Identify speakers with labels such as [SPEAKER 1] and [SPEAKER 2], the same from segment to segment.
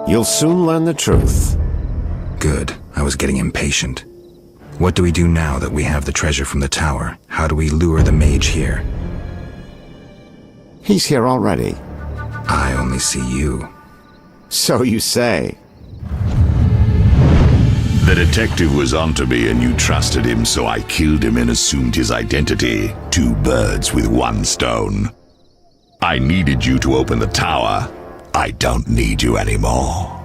[SPEAKER 1] You'll soon learn the truth.
[SPEAKER 2] Good. I was getting impatient. What do we do now that we have the treasure from the tower? How do we lure the mage here?
[SPEAKER 1] He's here already.
[SPEAKER 2] I only see you.
[SPEAKER 1] So you say.
[SPEAKER 3] The detective was onto me and you trusted him, so I killed him and assumed his identity. 2 birds with 1 stone. I needed you to open the tower. I don't need you anymore.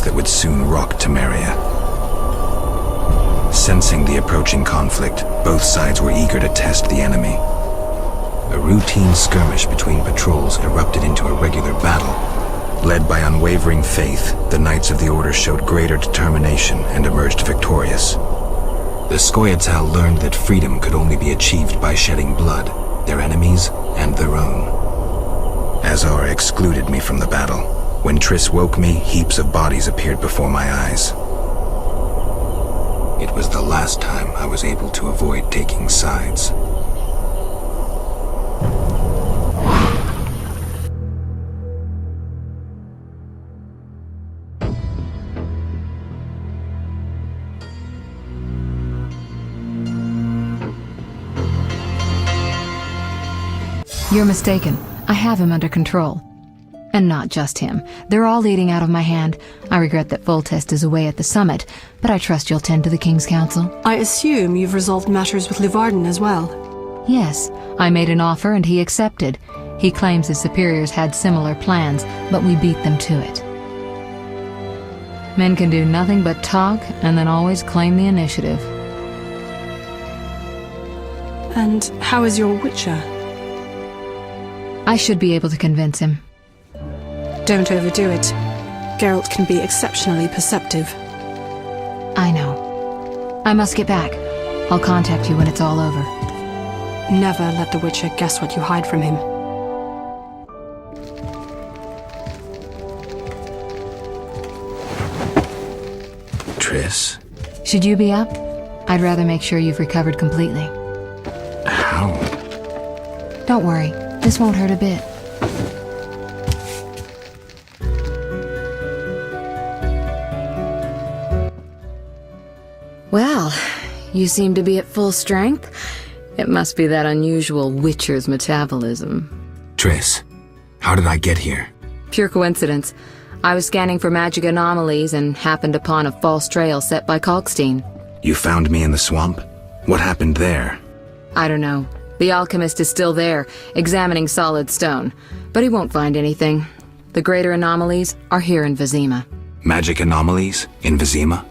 [SPEAKER 2] That would soon rock Temeria. Sensing the approaching conflict, both sides were eager to test the enemy. A routine skirmish between patrols erupted into a regular battle. Led by unwavering faith, the Knights of the Order showed greater determination and emerged victorious. The Scoia'tael learned that freedom could only be achieved by shedding blood, their enemies and their own. Azar excluded me from the battle. When Triss woke me, heaps of bodies appeared before my eyes. It was the last time I was able to avoid taking sides.
[SPEAKER 4] You're mistaken. I have him under control. And not just him. They're all eating out of my hand. I regret that Foltest is away at the summit, but I trust you'll tend to the King's Council.
[SPEAKER 5] I assume you've resolved matters with Livarden as well.
[SPEAKER 4] Yes, I made an offer and he accepted. He claims his superiors had similar plans, but we beat them to it. Men can do nothing but talk and then always claim the initiative.
[SPEAKER 5] And how is your Witcher?
[SPEAKER 4] I should be able to convince him.
[SPEAKER 5] Don't overdo it. Geralt can be exceptionally perceptive.
[SPEAKER 4] I know. I must get back. I'll contact you when it's all over.
[SPEAKER 5] Never let the Witcher guess what you hide from him.
[SPEAKER 2] Triss?
[SPEAKER 4] Should you be up? I'd rather make sure you've recovered completely.
[SPEAKER 2] How?
[SPEAKER 4] Don't worry. This won't hurt a bit. Well, you seem to be at full strength. It must be that unusual Witcher's metabolism.
[SPEAKER 2] Triss, how did I get here?
[SPEAKER 4] Pure coincidence. I was scanning for magic anomalies and happened upon a false trail set by Kalkstein.
[SPEAKER 2] You found me in the swamp? What happened there?
[SPEAKER 4] I don't know. The alchemist is still there, examining solid stone. But he won't find anything. The greater anomalies are here in Vizima.
[SPEAKER 2] Magic anomalies? In Vizima?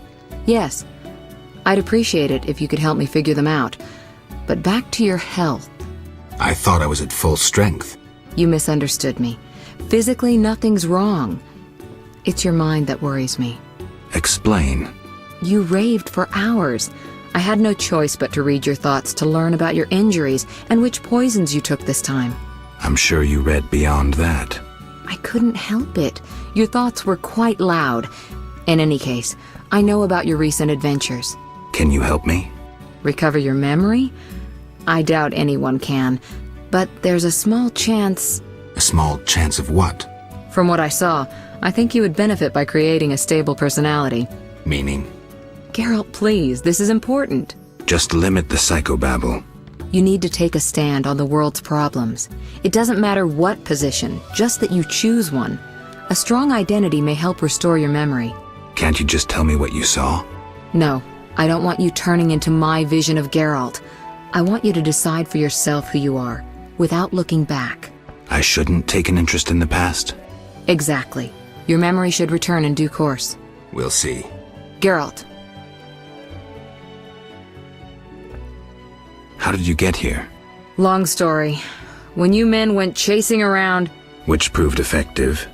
[SPEAKER 4] Yes. I'd appreciate it if you could help me figure them out. But back to your health.
[SPEAKER 2] I thought I was at full strength.
[SPEAKER 4] You misunderstood me. Physically, nothing's wrong. It's your mind that worries me.
[SPEAKER 2] Explain.
[SPEAKER 4] You raved for hours. I had no choice but to read your thoughts to learn about your injuries and which poisons you took this time.
[SPEAKER 2] I'm sure you read beyond that.
[SPEAKER 4] I couldn't help it. Your thoughts were quite loud. In any case, I know about your recent adventures.
[SPEAKER 2] Can you help me?
[SPEAKER 4] Recover your memory? I doubt anyone can. But there's a small chance...
[SPEAKER 2] A small chance of what?
[SPEAKER 4] From what I saw, I think you would benefit by creating a stable personality.
[SPEAKER 2] Meaning?
[SPEAKER 4] Geralt, please, this is important.
[SPEAKER 2] Just limit the psychobabble.
[SPEAKER 4] You need to take a stand on the world's problems. It doesn't matter what position, just that you choose one. A strong identity may help restore your memory.
[SPEAKER 2] Can't you just tell me what you saw?
[SPEAKER 4] No, I don't want you turning into my vision of Geralt. I want you to decide for yourself who you are, without looking back.
[SPEAKER 2] I shouldn't take an interest in the past?
[SPEAKER 4] Exactly. Your memory should return in due course.
[SPEAKER 2] We'll see.
[SPEAKER 4] Geralt.
[SPEAKER 2] How did you get here?
[SPEAKER 4] Long story. When you men went chasing around...
[SPEAKER 2] Which proved effective.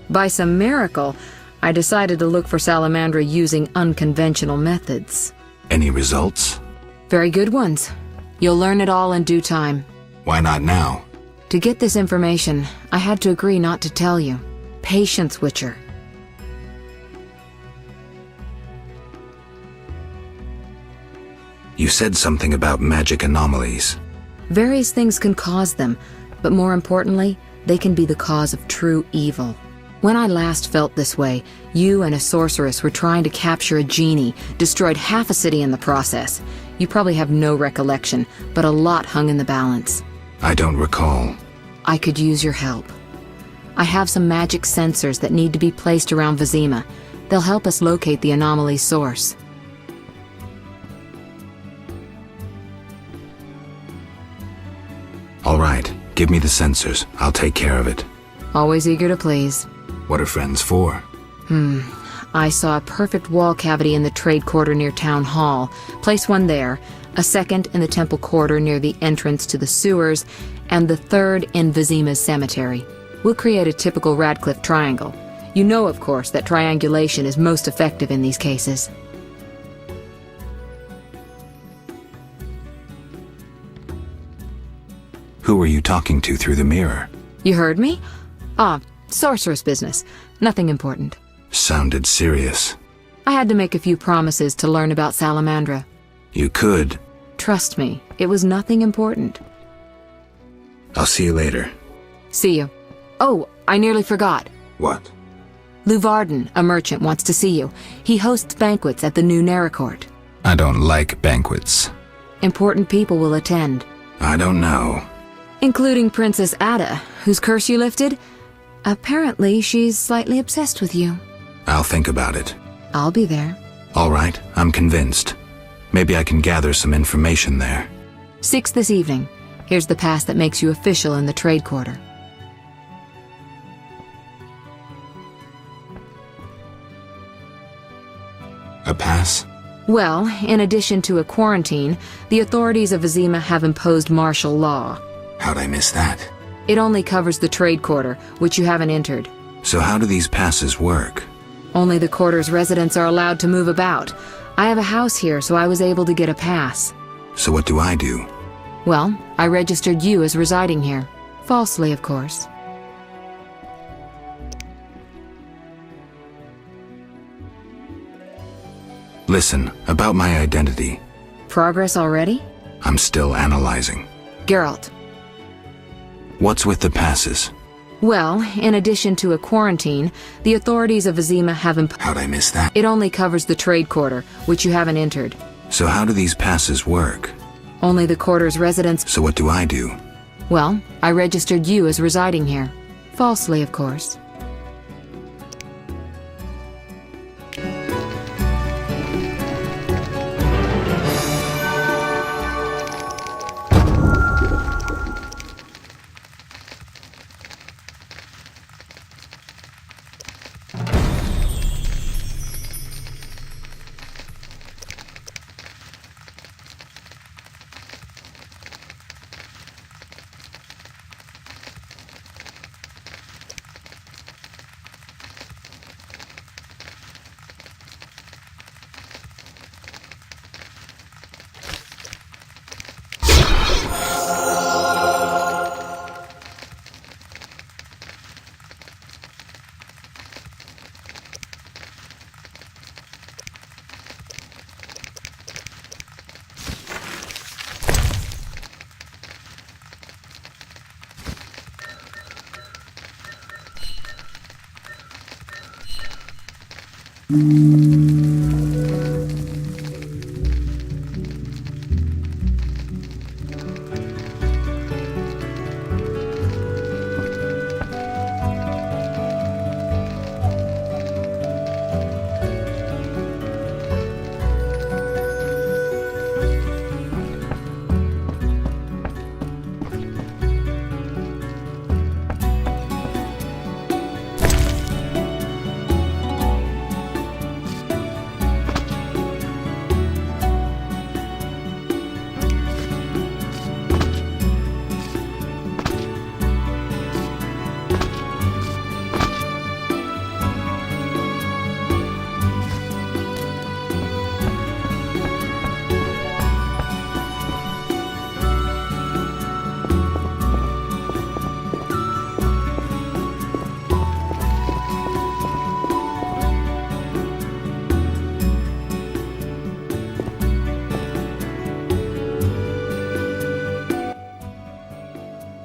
[SPEAKER 4] By some miracle, I decided to look for Salamandra using unconventional methods.
[SPEAKER 2] Any results?
[SPEAKER 4] Very good ones. You'll learn it all in due time.
[SPEAKER 2] Why not now?
[SPEAKER 4] To get this information, I had to agree not to tell you. Patience, Witcher.
[SPEAKER 2] You said something about magic anomalies.
[SPEAKER 4] Various things can cause them, but more importantly, they can be the cause of true evil. When I last felt this way, you and a sorceress were trying to capture a genie, destroyed half a city in the process. You probably have no recollection, but a lot hung in the balance.
[SPEAKER 2] I don't recall.
[SPEAKER 4] I could use your help. I have some magic sensors that need to be placed around Vizima. They'll help us locate the anomaly's source.
[SPEAKER 2] All right, give me the sensors. I'll take care of it.
[SPEAKER 4] Always eager to please.
[SPEAKER 2] What are friends for?
[SPEAKER 4] I saw a perfect wall cavity in the trade quarter near Town Hall. Place one there, a second in the temple quarter near the entrance to the sewers, and the third in Vizima's cemetery. We'll create a typical Radcliffe triangle. You know, of course, that triangulation is most effective in these cases.
[SPEAKER 2] Who were you talking to through the mirror?
[SPEAKER 4] You heard me? Ah, sorceress business. Nothing important.
[SPEAKER 2] Sounded serious.
[SPEAKER 4] I had to make a few promises to learn about Salamandra.
[SPEAKER 2] You could.
[SPEAKER 4] Trust me, it was nothing important.
[SPEAKER 2] I'll see you later.
[SPEAKER 4] See you. Oh, I nearly forgot.
[SPEAKER 2] What?
[SPEAKER 4] Luvarden, a merchant, wants to see you. He hosts banquets at the new Neracourt.
[SPEAKER 2] I don't like banquets.
[SPEAKER 4] Important people will attend.
[SPEAKER 2] I don't know.
[SPEAKER 4] Including Princess Ada, whose curse you lifted. Apparently, she's slightly obsessed with you.
[SPEAKER 2] I'll think about it.
[SPEAKER 4] I'll be there.
[SPEAKER 2] All right, I'm convinced. Maybe I can gather some information there.
[SPEAKER 4] 6 this evening. Here's the pass that makes you official in the trade quarter.
[SPEAKER 2] A pass?
[SPEAKER 4] Well, in addition to a quarantine, the authorities of Vizima have imposed martial law.
[SPEAKER 2] How'd I miss that?
[SPEAKER 4] It only covers the trade quarter, which you haven't entered.
[SPEAKER 2] So how do these passes work?
[SPEAKER 4] Only the quarter's residents are allowed to move about. I have a house here, so I was able to get a pass.
[SPEAKER 2] So what do I do?
[SPEAKER 4] Well, I registered you as residing here. Falsely, of course.
[SPEAKER 2] Listen, about my identity.
[SPEAKER 4] Progress already?
[SPEAKER 2] I'm still analyzing.
[SPEAKER 4] Geralt.
[SPEAKER 2] What's with the passes?
[SPEAKER 4] Well, in addition to a quarantine, the authorities of Vizima have
[SPEAKER 2] How'd I miss that?
[SPEAKER 4] It only covers the trade quarter, which you haven't entered.
[SPEAKER 2] So how do these passes work?
[SPEAKER 4] Only the quarter's residents...
[SPEAKER 2] So what do I do?
[SPEAKER 4] Well, I registered you as residing here. Falsely, of course.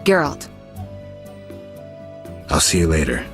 [SPEAKER 4] Geralt.
[SPEAKER 2] I'll see you later.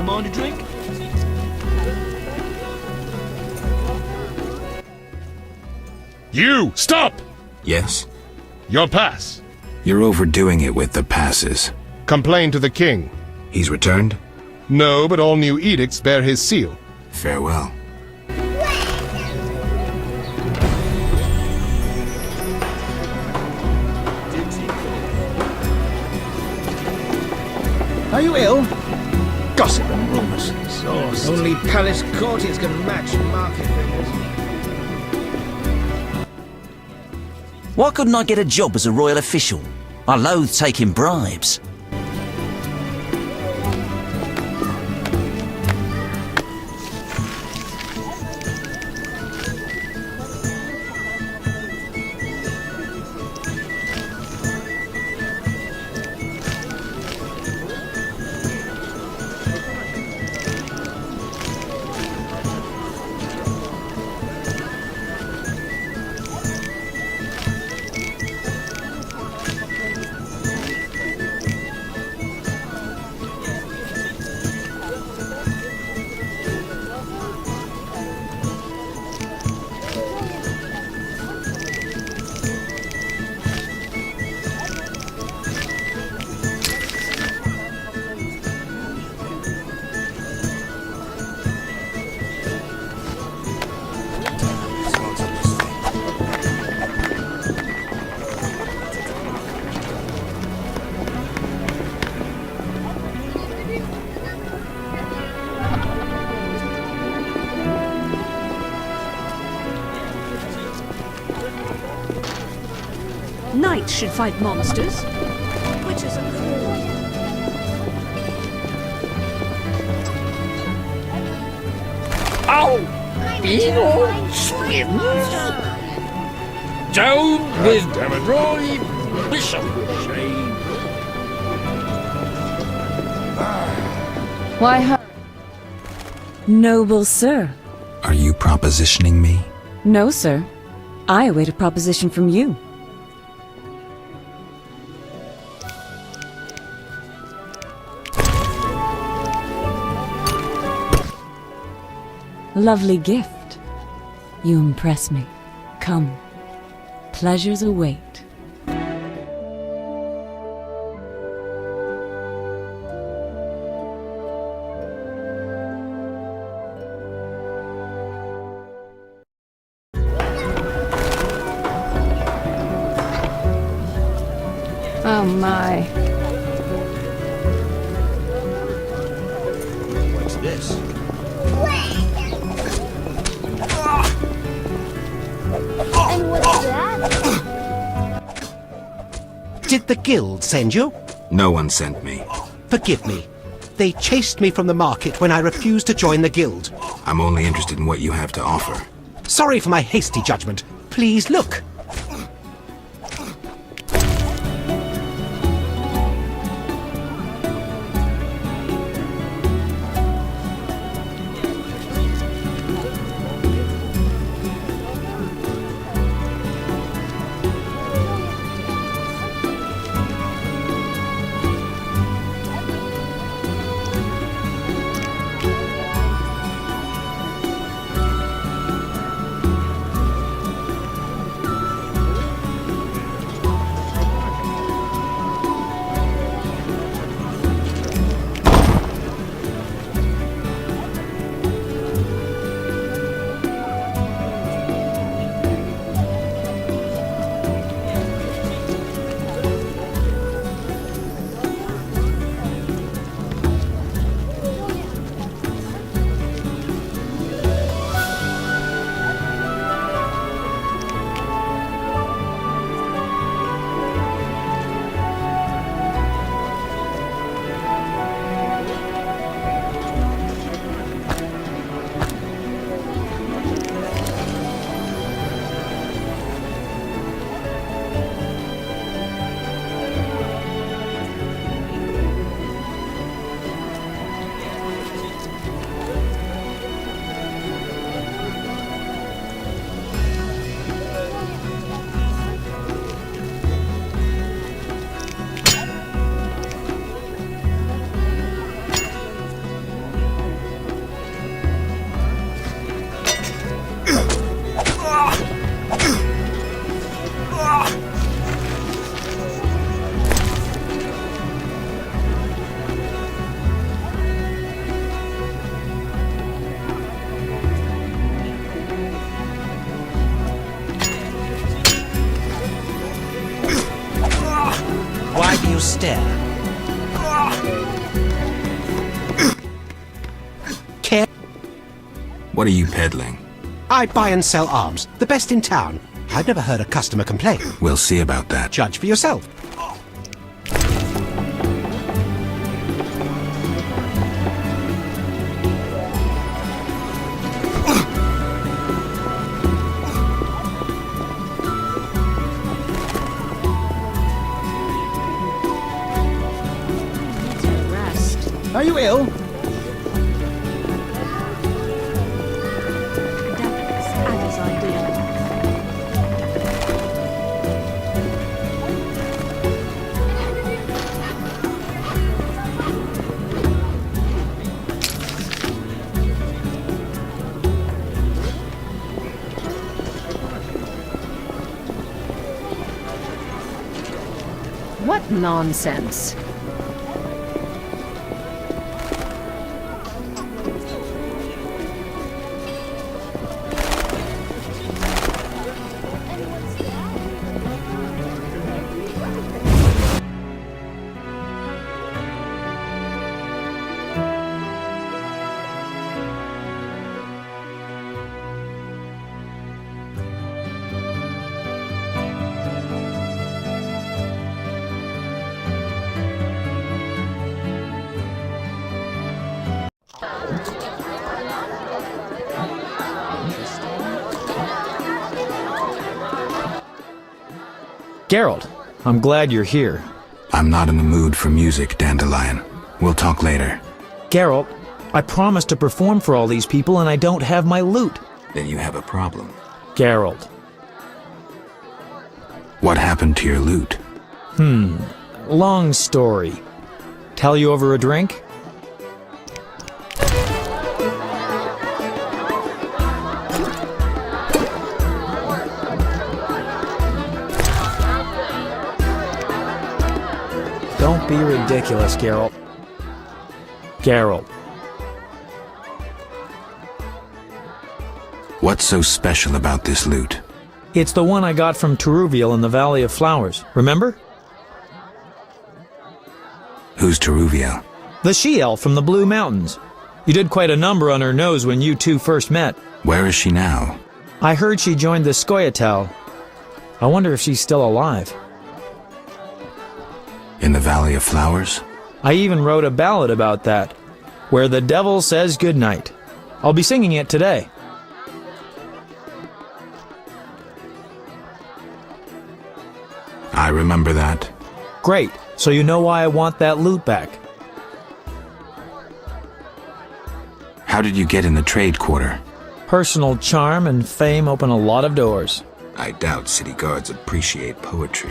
[SPEAKER 6] On to drink?
[SPEAKER 3] You! Stop!
[SPEAKER 2] Yes?
[SPEAKER 3] Your pass.
[SPEAKER 2] You're overdoing it with the passes.
[SPEAKER 6] Complain to the king.
[SPEAKER 2] He's returned?
[SPEAKER 6] No, but all new edicts bear his seal.
[SPEAKER 2] Farewell.
[SPEAKER 7] Are you ill? Gossip and rumors. Exhaust. Only palace courtiers can match market figures.
[SPEAKER 8] Why couldn't I get a job as a royal official? I loathe taking bribes.
[SPEAKER 9] Knights should fight monsters. Witches are cool.
[SPEAKER 10] Ow! Evil swims! Down with Roy Bishop!
[SPEAKER 4] Why,
[SPEAKER 11] Noble sir.
[SPEAKER 2] Are you propositioning me?
[SPEAKER 11] No, sir. I await a proposition from you. Lovely gift. You impress me. Come. Pleasures await.
[SPEAKER 4] oh my.
[SPEAKER 7] What's this?
[SPEAKER 12] And what's that?
[SPEAKER 7] Did the guild send you?
[SPEAKER 2] No one sent me.
[SPEAKER 7] Forgive me. They chased me from the market when I refused to join the guild.
[SPEAKER 2] I'm only interested in what you have to offer.
[SPEAKER 7] Sorry for my hasty judgment. Please look.
[SPEAKER 8] stare.
[SPEAKER 2] What are you peddling?
[SPEAKER 13] I buy and sell arms, the best in town. I've never heard a customer complain.
[SPEAKER 2] We'll see about that.
[SPEAKER 13] Judge for yourself.
[SPEAKER 7] Are you ill?
[SPEAKER 9] What nonsense.
[SPEAKER 14] Geralt, I'm glad you're here.
[SPEAKER 2] I'm not in the mood for music, Dandelion. We'll talk later.
[SPEAKER 14] Geralt, I promised to perform for all these people and I don't have my lute.
[SPEAKER 2] Then you have a problem.
[SPEAKER 14] Geralt.
[SPEAKER 2] What happened to your lute?
[SPEAKER 14] Long story. Tell you over a drink? Don't be ridiculous, Geralt. Geralt.
[SPEAKER 2] What's so special about this lute?
[SPEAKER 14] It's the one I got from Teruviel in the Valley of Flowers. Remember?
[SPEAKER 2] Who's Teruviel?
[SPEAKER 14] The she-elf from the Blue Mountains. You did quite a number on her nose when you two first met.
[SPEAKER 2] Where is she now?
[SPEAKER 14] I heard she joined the Scoia'tael. I wonder if she's still alive.
[SPEAKER 2] In the Valley of Flowers?
[SPEAKER 14] I even wrote a ballad about that, where the devil says goodnight. I'll be singing it today.
[SPEAKER 2] I remember that.
[SPEAKER 14] Great, so you know why I want that lute back.
[SPEAKER 2] How did you get in the trade quarter?
[SPEAKER 14] Personal charm and fame open a lot of doors.
[SPEAKER 2] I doubt city guards appreciate poetry.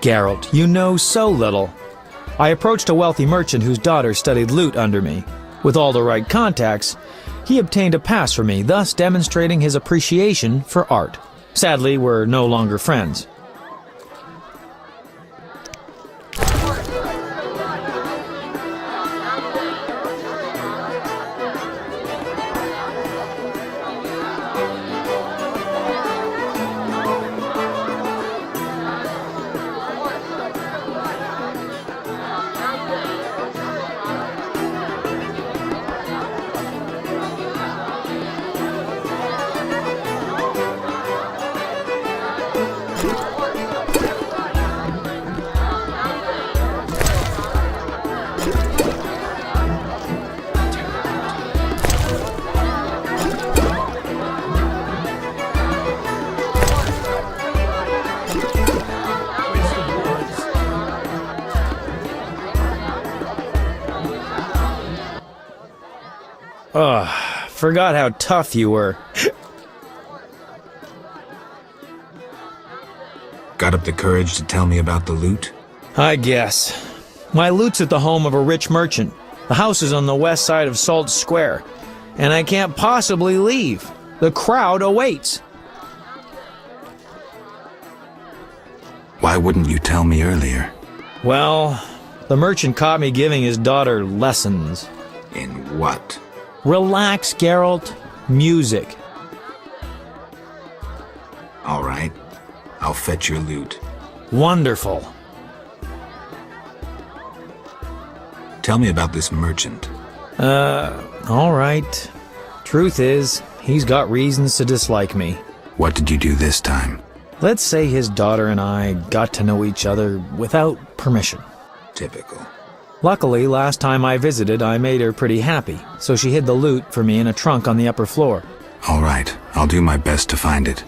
[SPEAKER 14] Geralt, you know so little. I approached a wealthy merchant whose daughter studied lute under me. With all the right contacts, he obtained a pass for me, thus demonstrating his appreciation for art. Sadly, we're no longer friends. Forgot how tough you were.
[SPEAKER 2] Got up the courage to tell me about the lute?
[SPEAKER 14] I guess. My lute's at the home of a rich merchant. The house is on the west side of Salt Square, and I can't possibly leave. The crowd awaits.
[SPEAKER 2] Why wouldn't you tell me earlier?
[SPEAKER 14] Well, the merchant caught me giving his daughter lessons.
[SPEAKER 2] In what?
[SPEAKER 14] Relax, Geralt. Music.
[SPEAKER 2] All right. I'll fetch your lute.
[SPEAKER 14] Wonderful.
[SPEAKER 2] Tell me about this merchant.
[SPEAKER 14] Alright. Truth is, he's got reasons to dislike me.
[SPEAKER 2] What did you do this time?
[SPEAKER 14] Let's say his daughter and I got to know each other without permission.
[SPEAKER 2] Typical.
[SPEAKER 14] Luckily, last time I visited, I made her pretty happy, so she hid the loot for me in a trunk on the upper floor.
[SPEAKER 2] All right, I'll do my best to find it.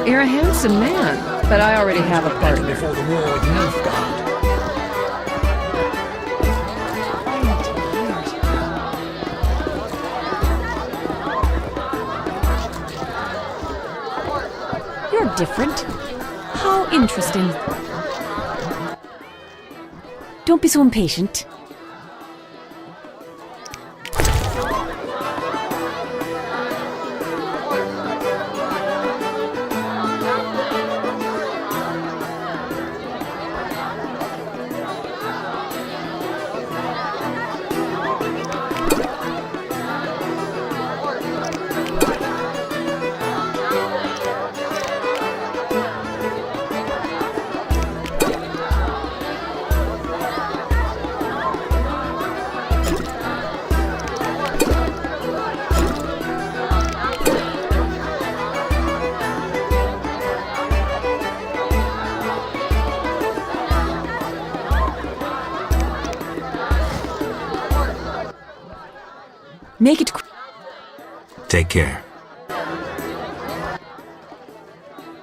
[SPEAKER 9] You're a handsome man, but I already have a partner.
[SPEAKER 10] Before the war with Nilfgaard.
[SPEAKER 11] You're different. How interesting. Don't be so impatient. Make it
[SPEAKER 2] Take care.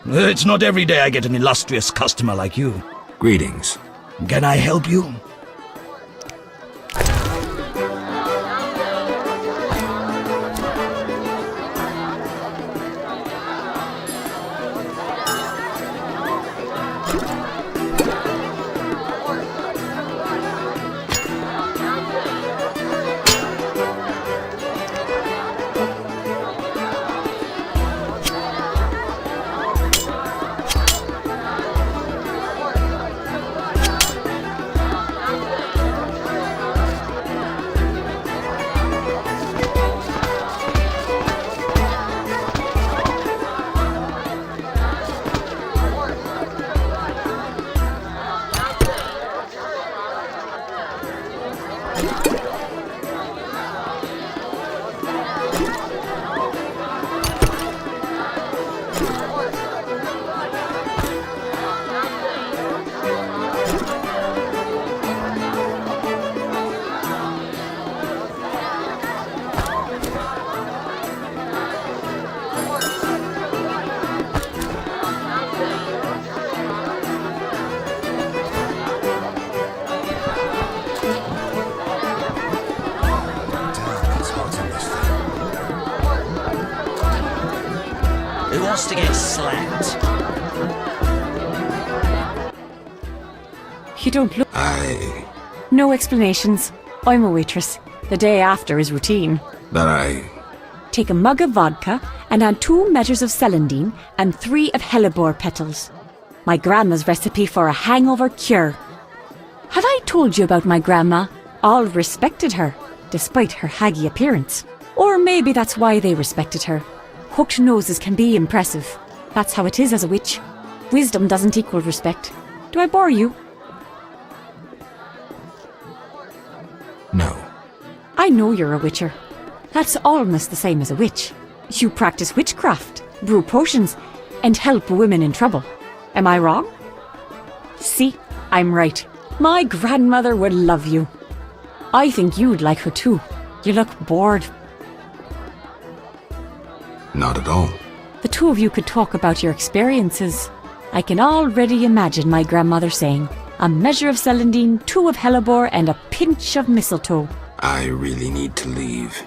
[SPEAKER 10] It's not every day I get an illustrious customer like you.
[SPEAKER 2] Greetings.
[SPEAKER 10] Can I help you?
[SPEAKER 8] Who wants to get slapped?
[SPEAKER 11] You don't look...
[SPEAKER 2] I...
[SPEAKER 11] No explanations. I'm a waitress. The day after is routine.
[SPEAKER 2] That I...
[SPEAKER 11] Take a mug of vodka and add 2 measures of celandine and 3 of hellebore petals. My grandma's recipe for a hangover cure. Have I told you about my grandma? All respected her, despite her haggy appearance. Or maybe that's why they respected her. Hooked noses can be impressive. That's how it is as a witch. Wisdom doesn't equal respect. Do I bore you?
[SPEAKER 2] No.
[SPEAKER 11] I know you're a witcher. That's almost the same as a witch. You practice witchcraft, brew potions, and help women in trouble. Am I wrong? See, I'm right. My grandmother would love you. I think you'd like her too. You look bored.
[SPEAKER 2] Not at all.
[SPEAKER 11] The 2 of you could talk about your experiences. I can already imagine my grandmother saying, a measure of celandine, 2 of hellebore, and a pinch of mistletoe.
[SPEAKER 2] I really need to leave.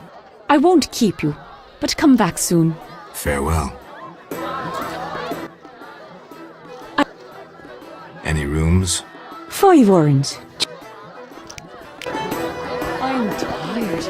[SPEAKER 11] I won't keep you, but come back soon.
[SPEAKER 2] Farewell. Any rooms?
[SPEAKER 11] 5 orange. I'm tired.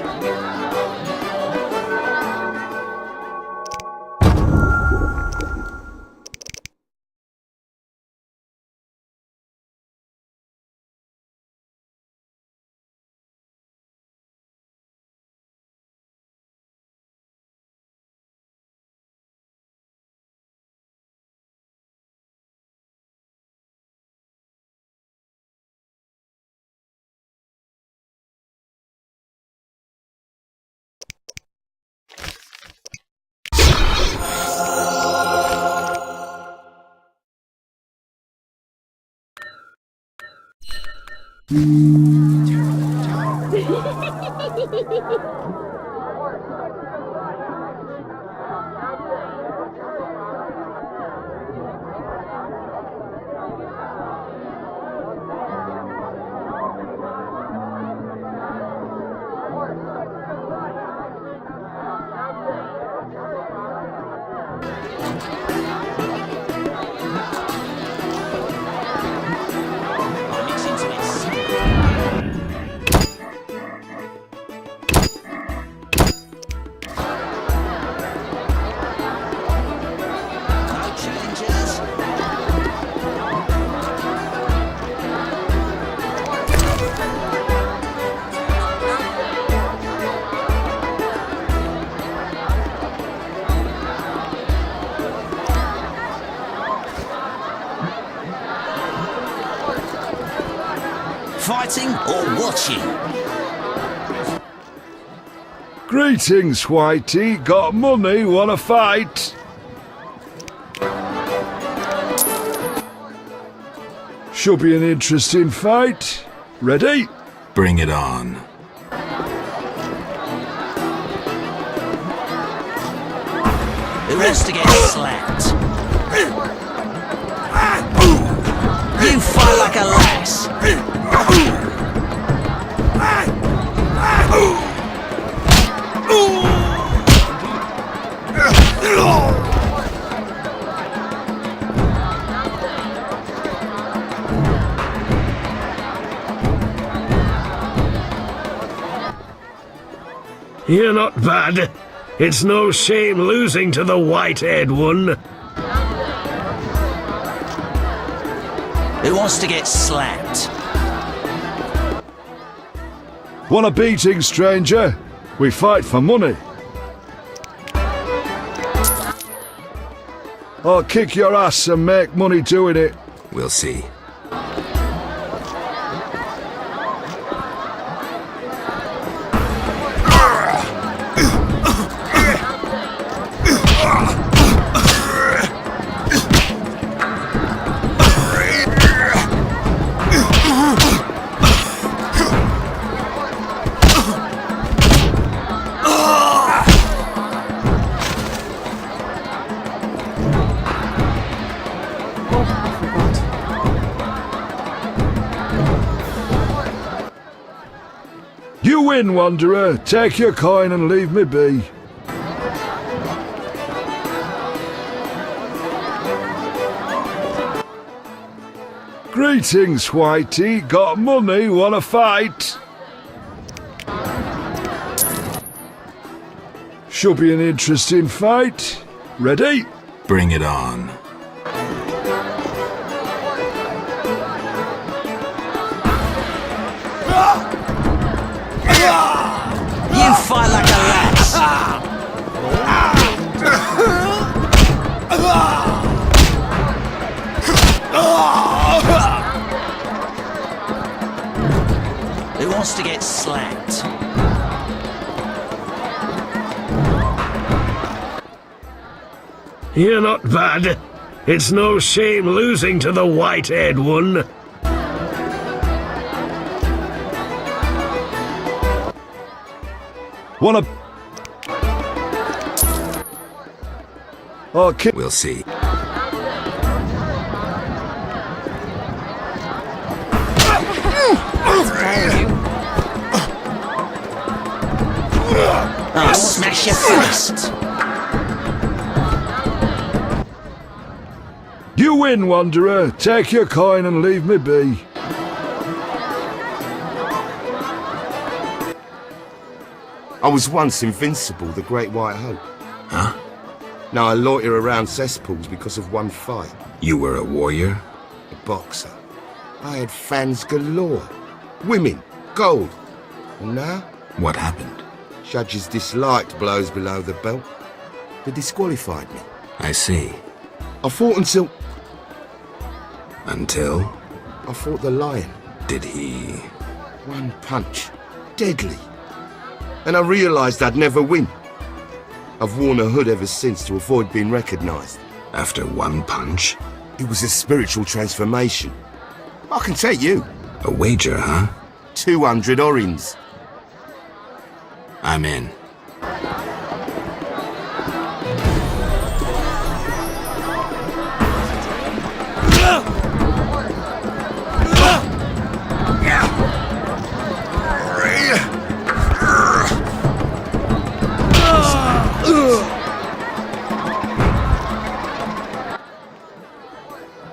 [SPEAKER 8] Fighting or watching?
[SPEAKER 15] Greetings, Whitey. Got money, wanna fight? Should be an interesting fight. Ready?
[SPEAKER 2] Bring it on.
[SPEAKER 8] Who wants to get slapped? You fight like a lass.
[SPEAKER 7] You're not bad. It's no shame losing to the white-haired one.
[SPEAKER 8] Who wants to get slapped?
[SPEAKER 15] Want a beating, stranger? We fight for money. I'll kick your ass and make money doing it.
[SPEAKER 2] We'll see.
[SPEAKER 15] You win, Wanderer. Take your coin and leave me be. Greetings, Whitey. Got money, wanna fight? Should be an interesting fight. Ready?
[SPEAKER 2] Bring it on.
[SPEAKER 8] You fight like a lass. Who wants to get slapped?
[SPEAKER 7] You're not bad. It's no shame losing to the white-haired one.
[SPEAKER 15] Wanna... Okay.
[SPEAKER 2] We'll see.
[SPEAKER 8] I'll smash your fist.
[SPEAKER 15] You win, Wanderer. Take your coin and leave me be.
[SPEAKER 16] I was once invincible, the Great White Hope.
[SPEAKER 2] Huh?
[SPEAKER 16] Now I loiter around cesspools because of one fight.
[SPEAKER 2] You were a warrior?
[SPEAKER 16] A boxer. I had fans galore. Women, gold. And now?
[SPEAKER 2] What happened?
[SPEAKER 16] Judges disliked blows below the belt. They disqualified me.
[SPEAKER 2] I see.
[SPEAKER 16] I fought until...
[SPEAKER 2] Until?
[SPEAKER 16] I fought the lion.
[SPEAKER 2] Did he...
[SPEAKER 16] One punch. Deadly. And I realised I'd never win. I've worn a hood ever since to avoid being recognised.
[SPEAKER 2] After one punch?
[SPEAKER 16] It was a spiritual transformation. I can tell you.
[SPEAKER 2] A wager, huh?
[SPEAKER 16] 200 orins.
[SPEAKER 2] I'm in.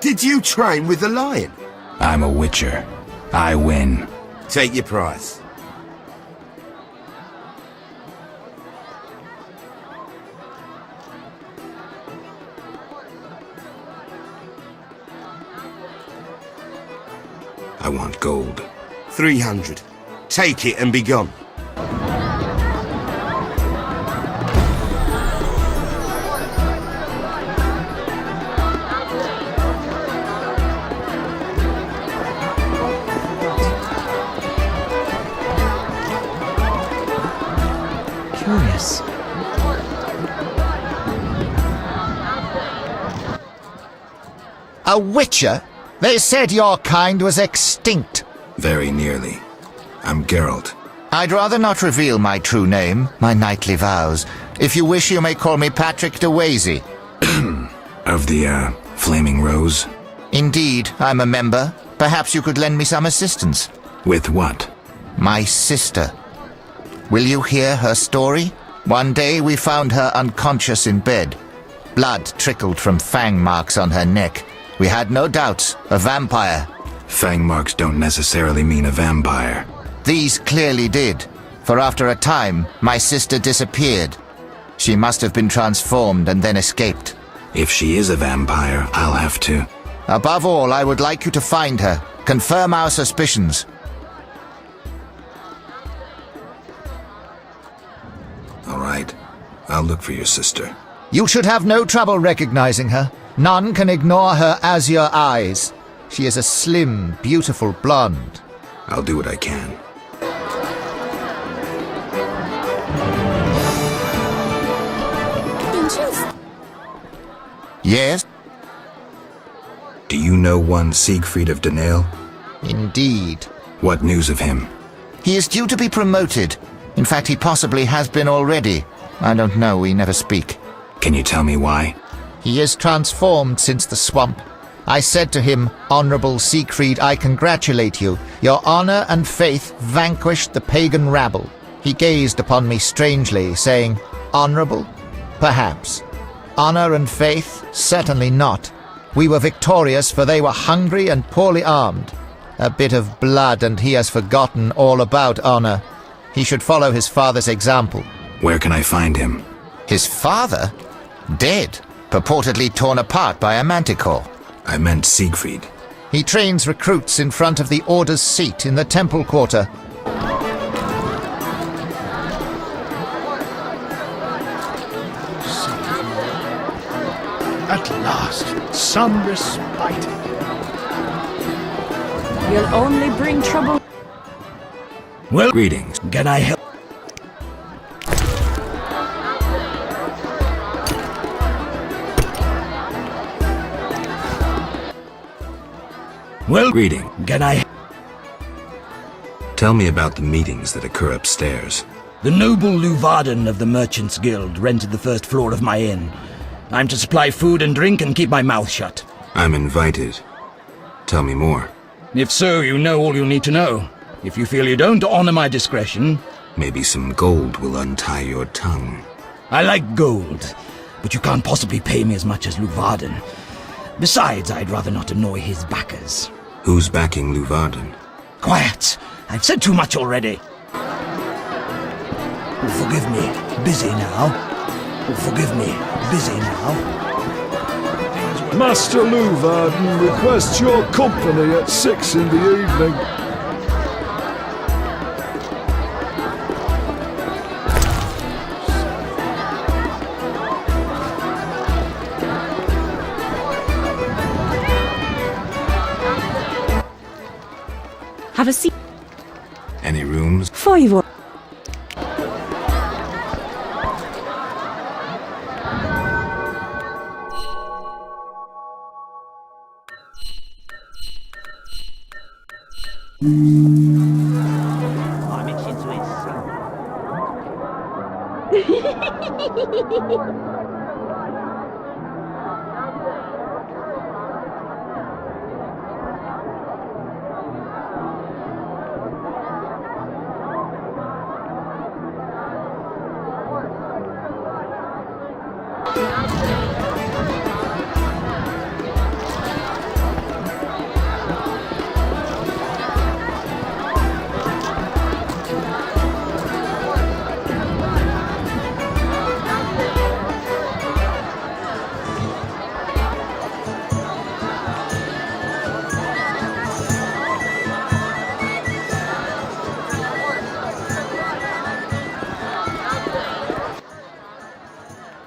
[SPEAKER 16] Did you train with the lion?
[SPEAKER 2] I'm a witcher. I win.
[SPEAKER 16] Take your prize.
[SPEAKER 2] I want gold.
[SPEAKER 16] 300. Take it and be gone.
[SPEAKER 9] Curious.
[SPEAKER 17] A witcher? They said your kind was extinct.
[SPEAKER 2] Very nearly. I'm Geralt.
[SPEAKER 17] I'd rather not reveal my true name, my knightly vows. If you wish, you may call me Patrick de Wazy.
[SPEAKER 2] Of the, Flaming Rose?
[SPEAKER 17] Indeed, I'm a member. Perhaps you could lend me some assistance.
[SPEAKER 2] With what?
[SPEAKER 17] My sister. Will you hear her story? One day we found her unconscious in bed. Blood trickled from fang marks on her neck. We had no doubts, a vampire.
[SPEAKER 2] Fang marks don't necessarily mean a vampire.
[SPEAKER 17] These clearly did, for after a time, my sister disappeared. She must have been transformed and then escaped.
[SPEAKER 2] If she is a vampire, I'll have to.
[SPEAKER 17] Above all, I would like you to find her. Confirm our suspicions.
[SPEAKER 2] All right. I'll look for your sister.
[SPEAKER 17] You should have no trouble recognizing her. None can ignore her azure eyes. She is a slim, beautiful blonde.
[SPEAKER 2] I'll do what I can.
[SPEAKER 17] Yes?
[SPEAKER 2] Do you know one Siegfried of Danale?
[SPEAKER 17] Indeed.
[SPEAKER 2] What news of him?
[SPEAKER 17] He is due to be promoted. In fact, he possibly has been already. I don't know, we never speak.
[SPEAKER 2] Can you tell me why?
[SPEAKER 17] He is transformed since the swamp. I said to him, Honourable Siegfried, I congratulate you. Your honour and faith vanquished the pagan rabble. He gazed upon me strangely, saying, Honourable? Perhaps. Honour and faith? Certainly not. We were victorious, for they were hungry and poorly armed. A bit of blood, and he has forgotten all about honour. He should follow his father's example.
[SPEAKER 2] Where can I find him?
[SPEAKER 17] His father? Dead. Purportedly torn apart by a manticore.
[SPEAKER 2] I meant Siegfried.
[SPEAKER 17] He trains recruits in front of the Order's seat in the Temple Quarter.
[SPEAKER 7] At last, some respite.
[SPEAKER 11] You'll only bring trouble.
[SPEAKER 10] Well,
[SPEAKER 2] greetings.
[SPEAKER 10] Can I help? Well,
[SPEAKER 2] greeting.
[SPEAKER 10] Can I...
[SPEAKER 2] Tell me about the meetings that occur upstairs.
[SPEAKER 10] The noble Luvarden of the Merchants Guild rented the first floor of my inn. I'm to supply food and drink and keep my mouth shut.
[SPEAKER 2] I'm invited. Tell me more.
[SPEAKER 10] If so, you know all you need to know. If you feel you don't honor my discretion...
[SPEAKER 2] Maybe some gold will untie your tongue.
[SPEAKER 10] I like gold, but you can't possibly pay me as much as Luvarden. Besides, I'd rather not annoy his backers.
[SPEAKER 2] Who's backing Luvarden?
[SPEAKER 10] Quiet! I've said too much already. Forgive me, busy now. Forgive me, busy now.
[SPEAKER 15] Master Luvarden requests your company at 6 in the evening.
[SPEAKER 11] Have a seat.
[SPEAKER 2] Any rooms?
[SPEAKER 11] For you.
[SPEAKER 10] I'm itching to eat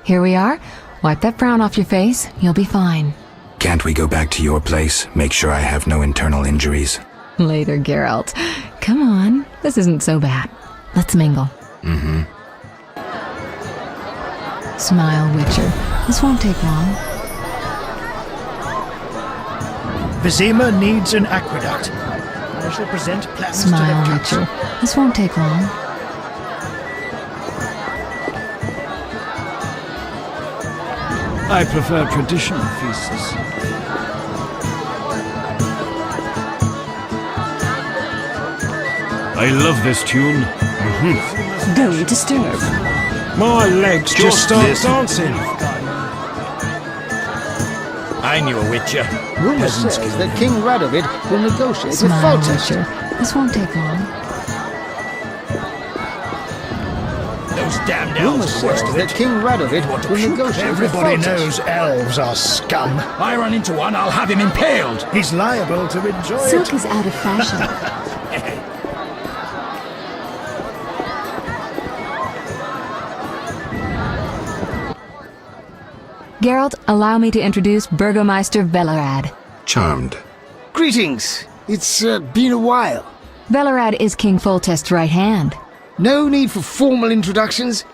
[SPEAKER 4] Here we are. Wipe that frown off your face. You'll be fine.
[SPEAKER 2] Can't we go back to your place? Make sure I have no internal injuries.
[SPEAKER 4] Later, Geralt. Come on. This isn't so bad. Let's mingle.
[SPEAKER 2] Mm-hmm.
[SPEAKER 4] Smile, Witcher. This won't take long.
[SPEAKER 18] Vizima needs an aqueduct. I shall present plans
[SPEAKER 4] Smile,
[SPEAKER 18] to the
[SPEAKER 4] Witcher.
[SPEAKER 18] council.
[SPEAKER 4] This won't take long.
[SPEAKER 15] I prefer traditional feasts.
[SPEAKER 19] I love this tune.
[SPEAKER 5] Don't disturb.
[SPEAKER 7] My legs just start
[SPEAKER 19] listen.
[SPEAKER 7] dancing.
[SPEAKER 18] I knew a witcher.
[SPEAKER 7] Rumour says that King Radovid will negotiate with
[SPEAKER 4] Smile,
[SPEAKER 7] Foltest.
[SPEAKER 4] Witcher. This won't take long.
[SPEAKER 18] Those damned
[SPEAKER 7] Rumour
[SPEAKER 18] elves are the worst
[SPEAKER 7] says
[SPEAKER 18] of
[SPEAKER 7] that
[SPEAKER 18] it.
[SPEAKER 7] King Radovid will negotiate with
[SPEAKER 18] Everybody
[SPEAKER 7] Foltest.
[SPEAKER 18] knows elves are scum. I run into one, I'll have him impaled.
[SPEAKER 7] He's liable to enjoy
[SPEAKER 12] Silk
[SPEAKER 7] it.
[SPEAKER 12] is out of fashion.
[SPEAKER 4] Geralt, allow me to introduce Burgomeister Velerad.
[SPEAKER 2] Charmed.
[SPEAKER 7] Greetings. It's been a while.
[SPEAKER 4] Velerad is King Foltest's right hand.
[SPEAKER 7] No need for formal introductions.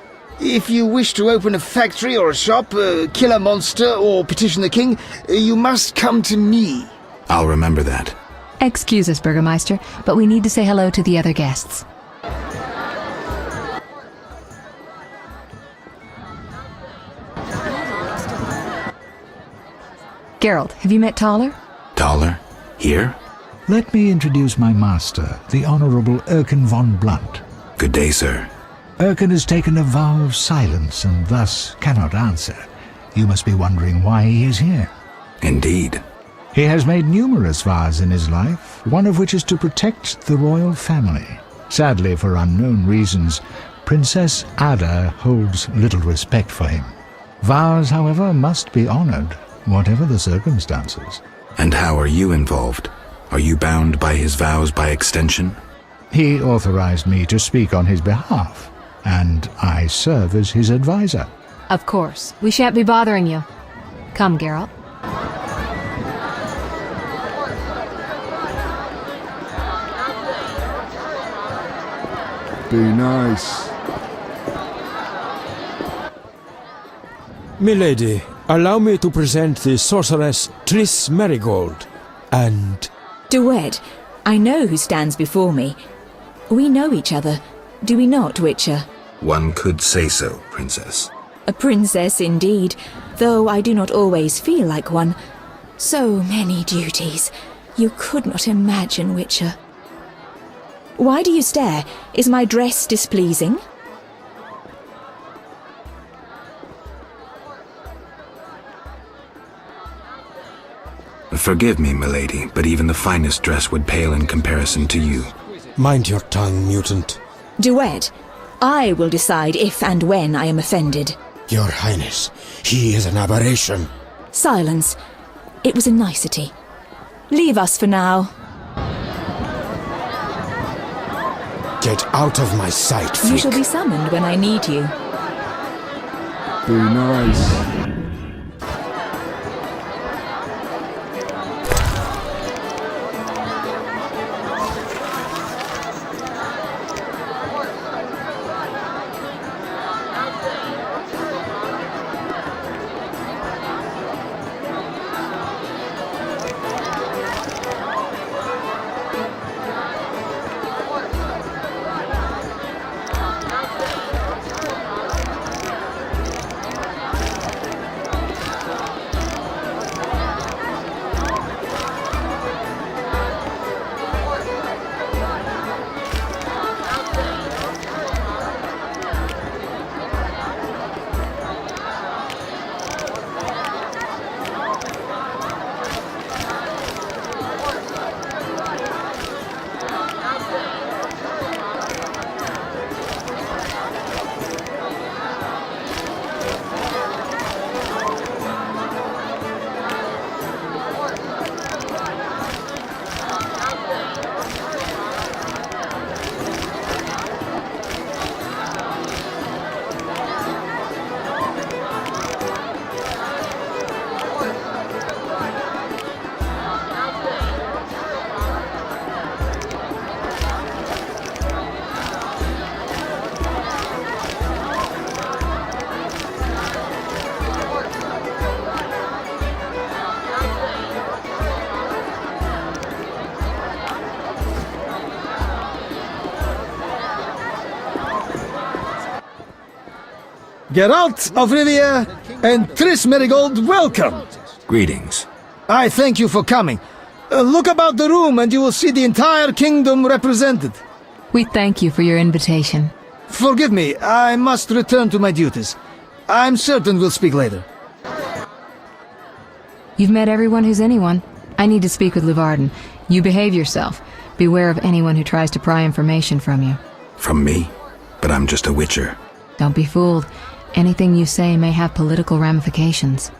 [SPEAKER 7] If you wish to open a factory or a shop, kill a monster, or petition the king, you must come to me.
[SPEAKER 2] I'll remember that.
[SPEAKER 4] Excuse us, Burgomeister, but we need to say hello to the other guests. Geralt, have you met Taller?
[SPEAKER 2] Taller? Here?
[SPEAKER 20] Let me introduce my master, the Honourable Erkin von Blunt.
[SPEAKER 2] Good day, sir.
[SPEAKER 20] Erkin has taken a vow of silence and thus cannot answer. You must be wondering why he is here.
[SPEAKER 2] Indeed.
[SPEAKER 20] He has made numerous vows in his life, one of which is to protect the royal family. Sadly, for unknown reasons, Princess Ada holds little respect for him. Vows, however, must be honoured, whatever the circumstances.
[SPEAKER 2] And how are you involved? Are you bound by his vows by extension?
[SPEAKER 20] He authorized me to speak on his behalf, and I serve as his advisor.
[SPEAKER 4] Of course. We shan't be bothering you. Come, Geralt.
[SPEAKER 15] Be nice.
[SPEAKER 6] Milady, allow me to present the sorceress Triss Marigold, and...
[SPEAKER 21] Duet, I know who stands before me. We know each other, do we not, Witcher?
[SPEAKER 2] One could say so, Princess.
[SPEAKER 21] A princess indeed, though I do not always feel like one. So many duties. You could not imagine, Witcher. Why do you stare? Is my dress displeasing?
[SPEAKER 2] Forgive me, milady, but even the finest dress would pale in comparison to you.
[SPEAKER 6] Mind your tongue, mutant.
[SPEAKER 21] Duet, I will decide if and when I am offended.
[SPEAKER 19] Your Highness, he is an aberration.
[SPEAKER 21] Silence. It was a nicety. Leave us for now.
[SPEAKER 19] Get out of my sight, freak.
[SPEAKER 21] You shall be summoned when I need you.
[SPEAKER 15] Be nice.
[SPEAKER 7] Geralt of Rivia and Triss Merigold, welcome!
[SPEAKER 2] Greetings.
[SPEAKER 7] I thank you for coming. Look about the room and you will see the entire kingdom represented.
[SPEAKER 4] We thank you for your invitation.
[SPEAKER 7] Forgive me, I must return to my duties. I'm certain we'll speak later.
[SPEAKER 4] You've met everyone who's anyone. I need to speak with Luvarden. You behave yourself. Beware of anyone who tries to pry information from you.
[SPEAKER 2] From me? But I'm just a witcher.
[SPEAKER 4] Don't be fooled. Anything you say may have political ramifications.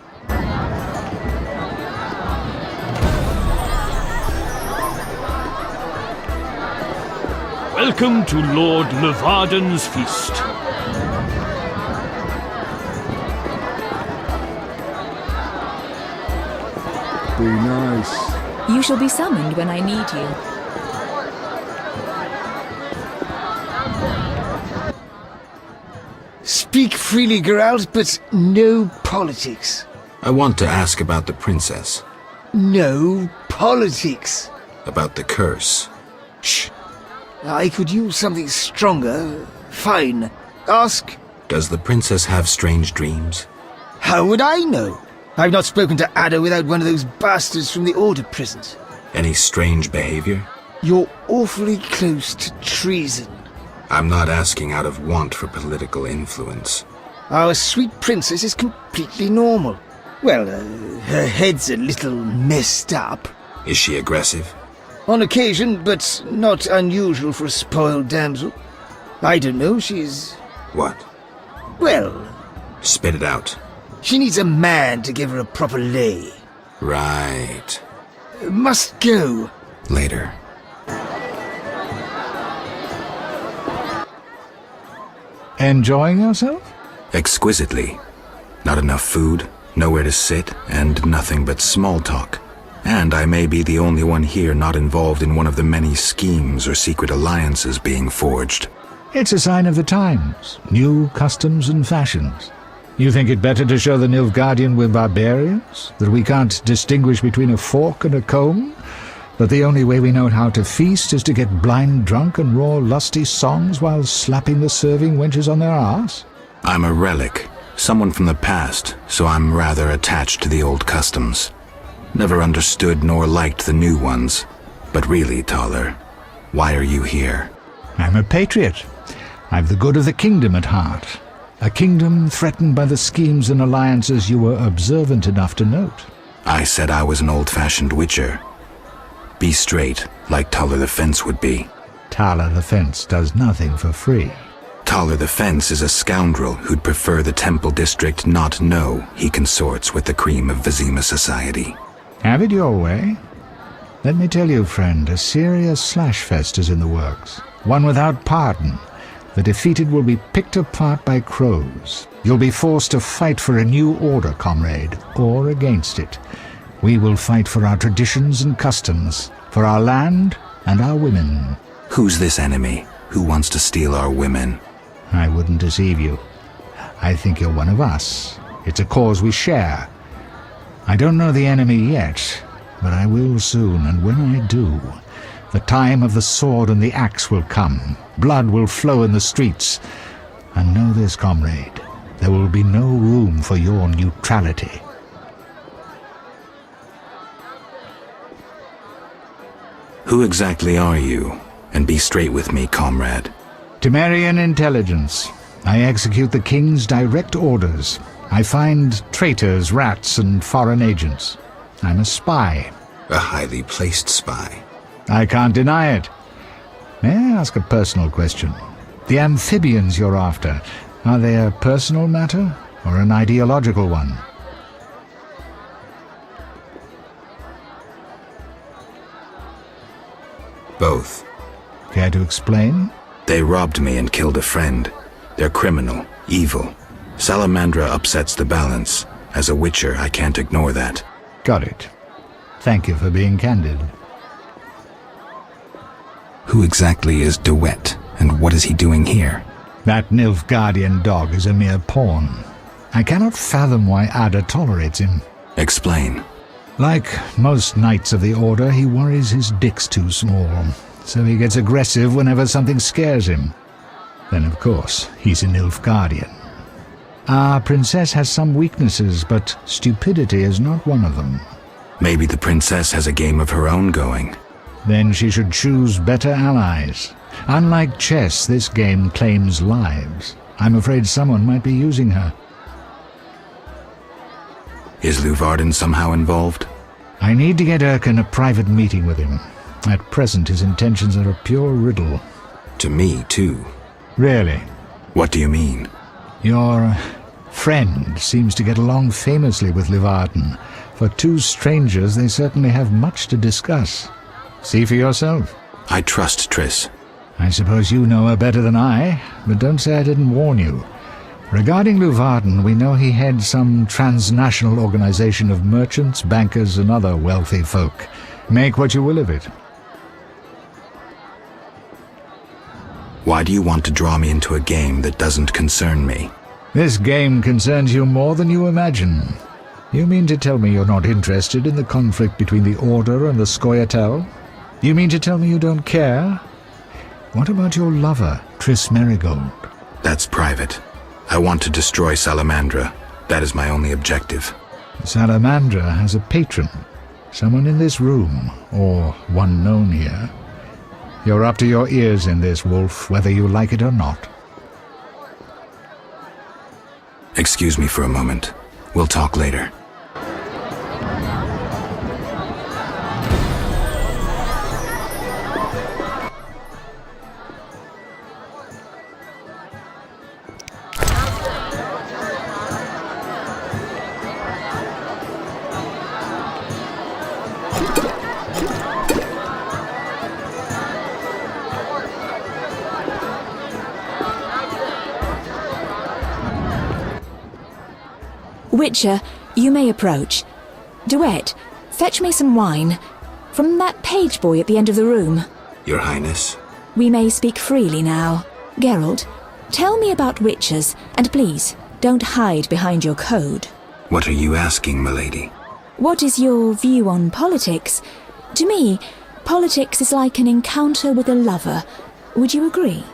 [SPEAKER 22] Welcome to Lord Luvarden's feast.
[SPEAKER 15] Be nice.
[SPEAKER 21] You shall be summoned when I need you.
[SPEAKER 7] Speak freely, Geralt, but no politics.
[SPEAKER 2] I want to ask about the princess.
[SPEAKER 7] No politics.
[SPEAKER 2] About the curse.
[SPEAKER 7] Shh. I could use something stronger. Fine. Ask.
[SPEAKER 2] Does the princess have strange dreams?
[SPEAKER 7] How would I know? I've not spoken to Ada without one of those bastards from the Order prisons.
[SPEAKER 2] Any strange behavior?
[SPEAKER 7] You're awfully close to treason.
[SPEAKER 2] I'm not asking out of want for political influence.
[SPEAKER 7] Our sweet princess is completely normal. Well, her head's a little messed up.
[SPEAKER 2] Is she aggressive?
[SPEAKER 7] On occasion, but not unusual for a spoiled damsel. I don't know, she's...
[SPEAKER 2] What?
[SPEAKER 7] Well...
[SPEAKER 2] Spit it out.
[SPEAKER 7] She needs a man to give her a proper lay.
[SPEAKER 2] Right.
[SPEAKER 7] Must go.
[SPEAKER 2] Later.
[SPEAKER 20] Enjoying yourself?
[SPEAKER 2] Exquisitely. Not enough food, nowhere to sit, and nothing but small talk. And I may be the only one here not involved in one of the many schemes or secret alliances being forged.
[SPEAKER 20] It's a sign of the times. New customs and fashions. You think it better to show the Nilfgaardian we're barbarians? That we can't distinguish between a fork and a comb? That the only way we know how to feast is to get blind drunk and roar lusty songs while slapping the serving wenches on their arse?
[SPEAKER 2] I'm a relic, someone from the past, so I'm rather attached to the old customs. Never understood nor liked the new ones. But really, Taller, why are you here?
[SPEAKER 20] I'm a patriot. I've the good of the kingdom at heart. A kingdom threatened by the schemes and alliances you were observant enough to note.
[SPEAKER 2] I said I was an old-fashioned witcher. Be straight, like Taller the Fence would be.
[SPEAKER 20] Taller the Fence does nothing for free.
[SPEAKER 2] Taller the Fence is a scoundrel who'd prefer the Temple District not know he consorts with the cream of Vizima society.
[SPEAKER 20] Have it your way. Let me tell you, friend, a serious slashfest is in the works. One without pardon. The defeated will be picked apart by crows. You'll be forced to fight for a new order, comrade, or against it. We will fight for our traditions and customs, for our land and our women.
[SPEAKER 2] Who's this enemy? Who wants to steal our women?
[SPEAKER 20] I wouldn't deceive you. I think you're one of us. It's a cause we share. I don't know the enemy yet, but I will soon, and when I do, the time of the sword and the axe will come. Blood will flow in the streets. And know this, comrade, there will be no room for your neutrality.
[SPEAKER 2] Who exactly are you? And be straight with me, comrade.
[SPEAKER 20] Temerian intelligence. I execute the king's direct orders. I find traitors, rats, and foreign agents. I'm a spy.
[SPEAKER 2] A highly placed spy.
[SPEAKER 20] I can't deny it. May I ask a personal question? The amphibians you're after, are they a personal matter or an ideological one?
[SPEAKER 2] Both.
[SPEAKER 20] Care to explain?
[SPEAKER 2] They robbed me and killed a friend. They're criminal, evil. Salamandra upsets the balance. As a witcher, I can't ignore that.
[SPEAKER 20] Got it. Thank you for being candid.
[SPEAKER 2] Who exactly is DeWitt, and what is he doing here?
[SPEAKER 20] That Nilfgaardian dog is a mere pawn. I cannot fathom why Ada tolerates him.
[SPEAKER 2] Explain.
[SPEAKER 20] Like most knights of the Order, he worries his dick's too small, so he gets aggressive whenever something scares him. Then, of course, he's a Nilfgaardian. Our princess has some weaknesses, but stupidity is not one of them.
[SPEAKER 2] Maybe the princess has a game of her own going.
[SPEAKER 20] Then she should choose better allies. Unlike chess, this game claims lives. I'm afraid someone might be using her.
[SPEAKER 2] Is Luvarden somehow involved?
[SPEAKER 20] I need to get Erkin a private meeting with him. At present, his intentions are a pure riddle.
[SPEAKER 2] To me, too.
[SPEAKER 20] Really?
[SPEAKER 2] What do you mean?
[SPEAKER 20] Your friend seems to get along famously with Luvarden. For two strangers, they certainly have much to discuss. See for yourself.
[SPEAKER 2] I trust Triss.
[SPEAKER 20] I suppose you know her better than I, but don't say I didn't warn you. Regarding Luvarden, we know he heads some transnational organization of merchants, bankers, and other wealthy folk. Make what you will of it.
[SPEAKER 2] Why do you want to draw me into a game that doesn't concern me?
[SPEAKER 20] This game concerns you more than you imagine. You mean to tell me you're not interested in the conflict between the Order and the Scoia'tael? You mean to tell me you don't care? What about your lover, Triss Merigold?
[SPEAKER 2] That's private. I want to destroy Salamandra. That is my only objective.
[SPEAKER 20] Salamandra has a patron. Someone in this room, or one known here. You're up to your ears in this, Wolf, whether you like it or not.
[SPEAKER 2] Excuse me for a moment. We'll talk later.
[SPEAKER 21] Witcher, you may approach. Duet, fetch me some wine. From that page boy at the end of the room.
[SPEAKER 2] Your Highness?
[SPEAKER 21] We may speak freely now. Geralt, tell me about witchers, and please, don't hide behind your code.
[SPEAKER 2] What are you asking, milady?
[SPEAKER 21] What is your view on politics? To me, politics is like an encounter with a lover. Would you agree?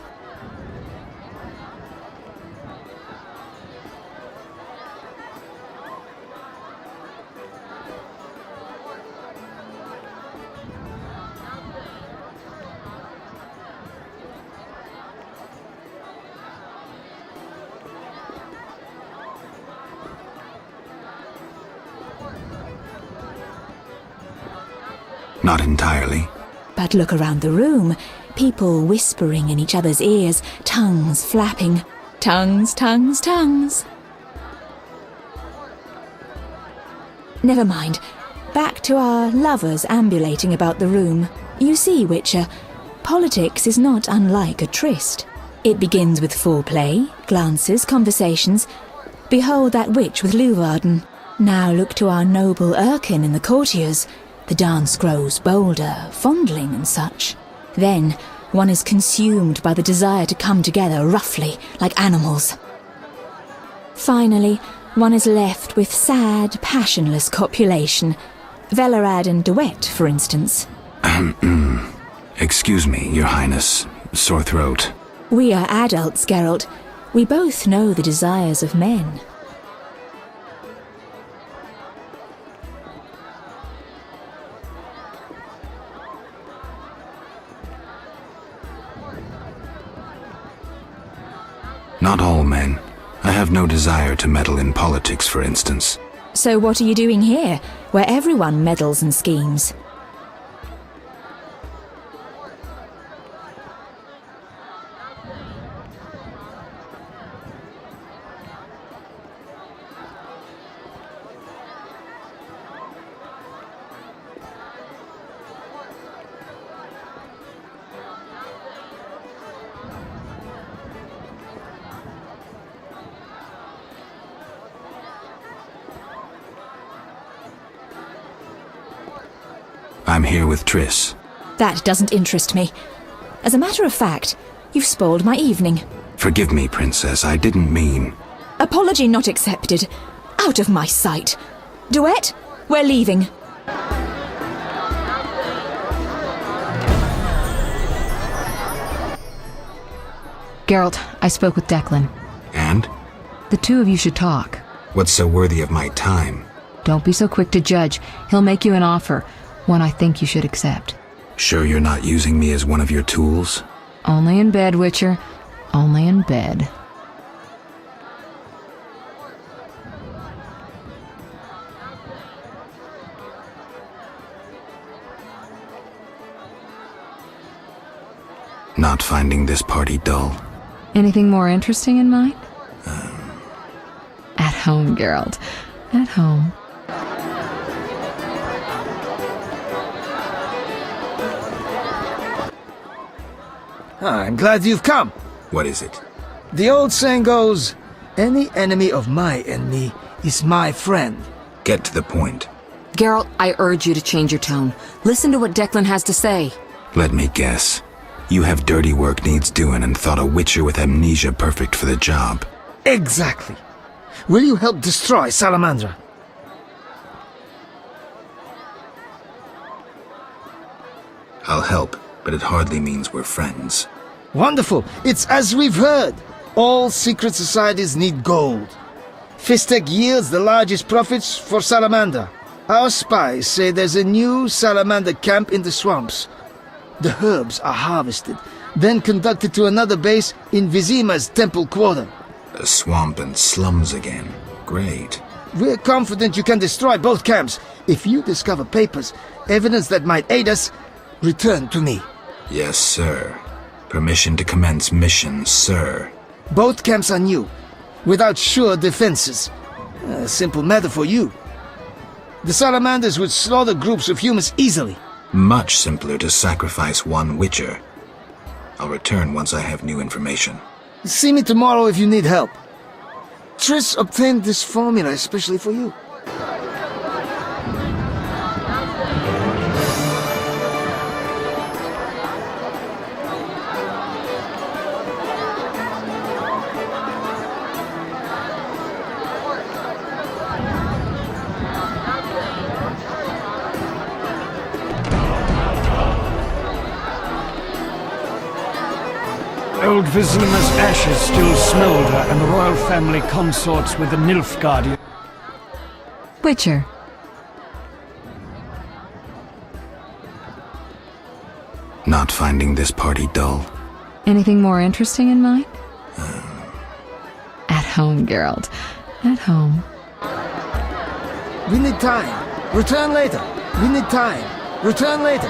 [SPEAKER 2] Not entirely.
[SPEAKER 21] But look around the room. People whispering in each other's ears, tongues flapping. Tongues, tongues, tongues. Never mind. Back to our lovers ambulating about the room. You see, Witcher, politics is not unlike a tryst. It begins with foreplay, glances, conversations. Behold that witch with Leuwarden. Now look to our noble Erkin and the courtiers. The dance grows bolder, fondling and such. Then one is consumed by the desire to come together roughly, like animals. Finally, one is left with sad, passionless copulation. Velerad and Duet, for instance.
[SPEAKER 2] Excuse me, Your Highness. Sore throat.
[SPEAKER 21] We are adults, Geralt. We both know the desires of men.
[SPEAKER 2] Not all men. I have no desire to meddle in politics, for instance.
[SPEAKER 21] So what are you doing here, where everyone meddles and schemes?
[SPEAKER 2] I'm here with Triss.
[SPEAKER 21] That doesn't interest me. As a matter of fact, you've spoiled my evening.
[SPEAKER 2] Forgive me, Princess, I didn't mean...
[SPEAKER 21] Apology not accepted. Out of my sight. Duet, we're leaving.
[SPEAKER 4] Geralt, I spoke with Declan.
[SPEAKER 2] And?
[SPEAKER 4] The two of you should talk.
[SPEAKER 2] What's so worthy of my time?
[SPEAKER 4] Don't be so quick to judge. He'll make you an offer, one I think you should accept.
[SPEAKER 2] Sure you're not using me as one of your tools?
[SPEAKER 4] Only in bed, Witcher. Only in bed.
[SPEAKER 2] Not finding this party dull?
[SPEAKER 4] Anything more interesting in mind? At home, Geralt. At home.
[SPEAKER 7] I'm glad you've come.
[SPEAKER 2] What is it?
[SPEAKER 7] The old saying goes, any enemy of my enemy is my friend.
[SPEAKER 2] Get to the point.
[SPEAKER 4] Geralt, I urge you to change your tone. Listen to what Declan has to say.
[SPEAKER 2] Let me guess. You have dirty work needs doing and thought a witcher with amnesia perfect for the job.
[SPEAKER 7] Exactly. Will you help destroy Salamandra?
[SPEAKER 2] I'll help, but it hardly means we're friends.
[SPEAKER 7] Wonderful. It's as we've heard. All secret societies need gold. Fistek yields the largest profits for Salamander. Our spies say there's a new Salamander camp in the swamps. The herbs are harvested, then conducted to another base in Vizima's temple quarter.
[SPEAKER 2] A swamp and slums again. Great.
[SPEAKER 7] We're confident you can destroy both camps. If you discover papers, evidence that might aid us, return to me.
[SPEAKER 2] Yes, sir. Permission to commence mission, sir.
[SPEAKER 7] Both camps are new, without sure defenses. A simple matter for you. The Salamanders would slaughter groups of humans easily.
[SPEAKER 2] Much simpler to sacrifice one witcher. I'll return once I have new information.
[SPEAKER 7] See me tomorrow if you need help. Triss obtained this formula especially for you.
[SPEAKER 18] Old Vizima's ashes still smoulder, and the royal family consorts with the Nilfgaardian.
[SPEAKER 4] Witcher.
[SPEAKER 2] Not finding this party dull?
[SPEAKER 4] Anything more interesting in mind? At home, Geralt. At home.
[SPEAKER 7] We need time. Return later. We need time. Return later.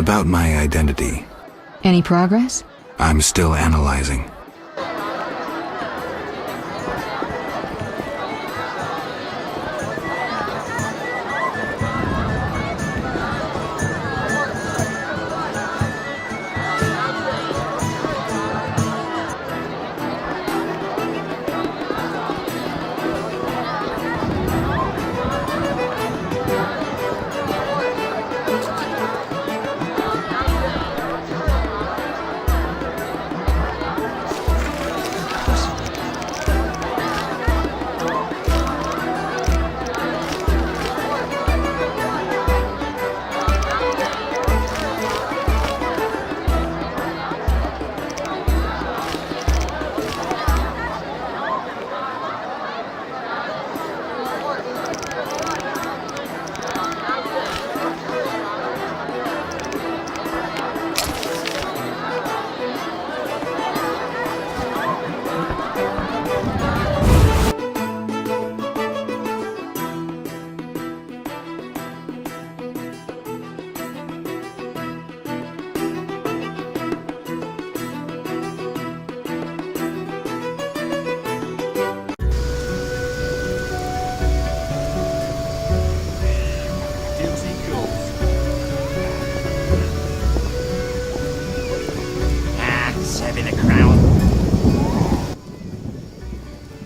[SPEAKER 2] About my identity.
[SPEAKER 4] Any progress?
[SPEAKER 2] I'm still analyzing.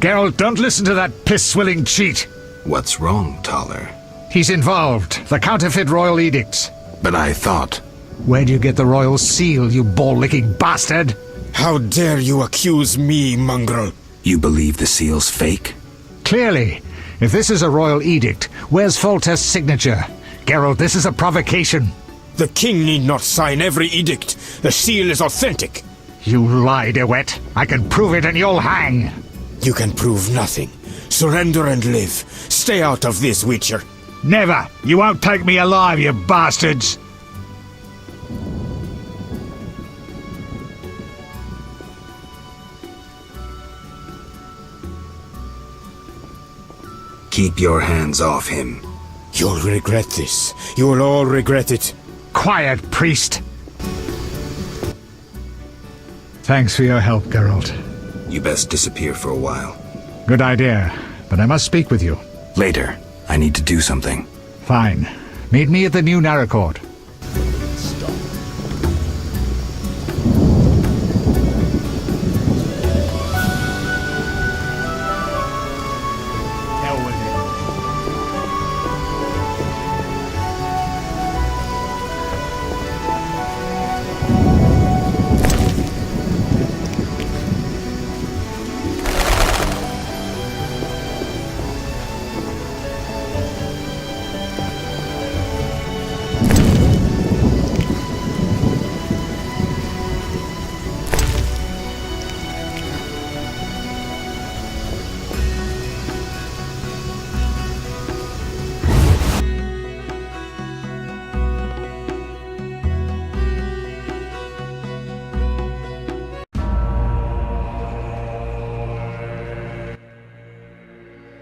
[SPEAKER 20] Geralt, don't listen to that piss-swilling cheat.
[SPEAKER 2] What's wrong, Taller?
[SPEAKER 20] He's involved. The counterfeit royal edicts.
[SPEAKER 2] But I thought...
[SPEAKER 20] Where'd you get the royal seal, you ball-licking bastard?
[SPEAKER 19] How dare you accuse me, mongrel?
[SPEAKER 2] You believe the seal's fake?
[SPEAKER 20] Clearly. If this is a royal edict, where's Foltest's signature? Geralt, this is a provocation.
[SPEAKER 19] The king need not sign every edict. The seal is authentic.
[SPEAKER 20] You lie, DeWitt. I can prove it and you'll hang.
[SPEAKER 19] You can prove nothing. Surrender and live. Stay out of this, Witcher.
[SPEAKER 20] Never! You won't take me alive, you bastards!
[SPEAKER 2] Keep your hands off him.
[SPEAKER 19] You'll regret this. You will all regret it.
[SPEAKER 20] Quiet, priest! Thanks for your help, Geralt.
[SPEAKER 2] You best disappear for a while.
[SPEAKER 20] Good idea, but I must speak with you.
[SPEAKER 2] Later. I need to do something.
[SPEAKER 20] Fine. Meet me at the new Narracourt.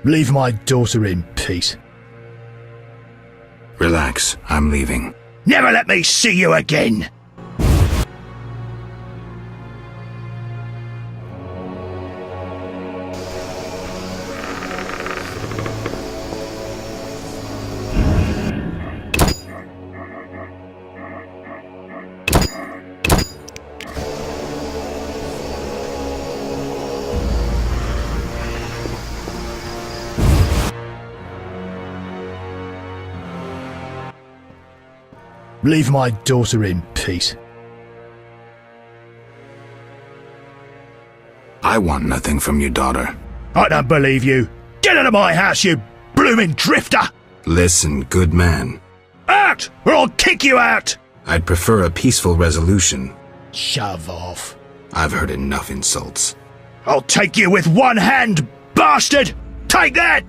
[SPEAKER 10] Leave my daughter in peace.
[SPEAKER 2] Relax, I'm leaving.
[SPEAKER 10] Never let me see you again! Leave my daughter in peace.
[SPEAKER 2] I want nothing from your daughter.
[SPEAKER 10] I don't believe you. Get out of my house, you blooming drifter!
[SPEAKER 2] Listen, good man.
[SPEAKER 10] Out, or I'll kick you out!
[SPEAKER 2] I'd prefer a peaceful resolution.
[SPEAKER 10] Shove off.
[SPEAKER 2] I've heard enough insults.
[SPEAKER 10] I'll take you with one hand, bastard! Take that!